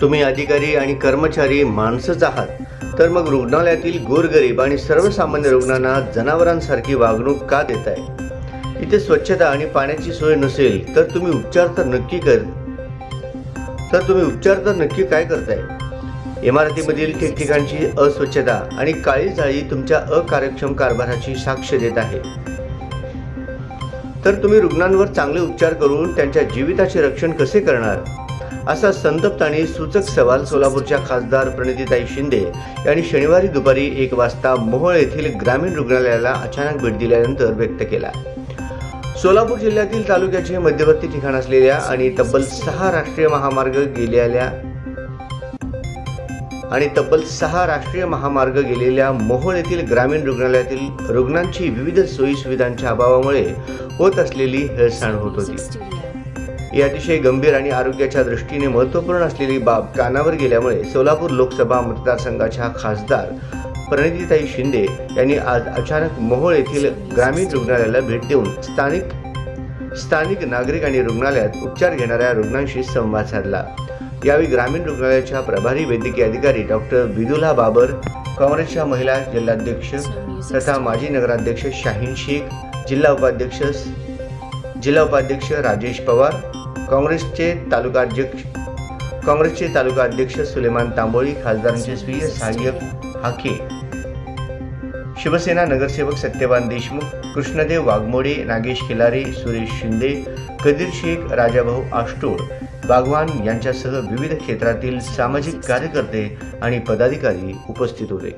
तुम्ही अधिकारी आणि कर्मचारी माणसंच आहात तर मग रुग्णालयातील गोरगरीब आणि सर्वसामान्य रुग्णांना जनावरांसारखी वागणूक का देताय? इथे स्वच्छता आणि पाण्याची सोय नसेल तर तुम्ही उपचार तर नक्की काय करताय? इमारतीमधील ठिकठिकाणची अस्वच्छता आणि काळी जाळी तुमच्या अकार्यक्षम कारभाराची साक्ष देत आहे। तर तुम्ही रुग्णांवर चांगले उपचार करून त्यांच्या जीविताचे रक्षण कसे करणार? असा संतप्त आणि सूचक सवाल सोलापूरच्या खासदार प्रणितीताई शिंदे यांनी शनिवारी दुपारी 1 वाजता मोहोळ येथील ग्रामीण रुग्णालयाला अचानक भेट दिल्यानंतर व्यक्त केला। सोलापूर जिल्ह्यातील तालुक्याचे मध्यवर्ती ठिकाण असलेल्या आणि तब्बल 6 राष्ट्रीय महामार्ग गेलेल्या मोहोळ येथील ग्रामीण रुग्णालयातील रुग्णांची विविध सोयी सुविधांच्या अभावामुळे होत असलेली हेळसांड होत होती। ही अतिशय गंभीर आणि आरोग्याच्या दृष्टीने महत्त्वपूर्ण असलेली बाब कानावर गेल्यामुळे सोलापूर लोकसभा मतदारसंघाच्या खासदार प्रणितीताई शिंदे यांनी आज अचानक मोहोळ येथील ग्रामीण रुग्णालयाला भेट देऊन स्थानिक नागरिक आणि रुग्णालयात उपचार घेणाऱ्या रुग्णांशी संवाद साधला। यावेळी ग्रामीण रुग्णालयाच्या प्रभारी वैद्यकीय अधिकारी डॉक्टर विदुला बाबर, काँग्रेसच्या महिला जिल्हाध्यक्ष तथा माजी नगराध्यक्ष शाहीन शेख, जिल्हा उपाध्यक्ष राजेश पवार, काँग्रेसचे तालुका अध्यक्ष सुलेमान तांबोळी, खासदारांचे स्वीय सहाय्यक हाके, शिवसेना नगरसेवक सत्यवान देशमुख, कृष्णदेव वाघमोडे, नागेश खिलारे, सुरेश शिंदे, कदीर शेख, राजाभाऊ आष्टोड, बागवान यांच्यासह विविध क्षेत्रातील सामाजिक कार्यकर्ते आणि पदाधिकारी उपस्थित होते।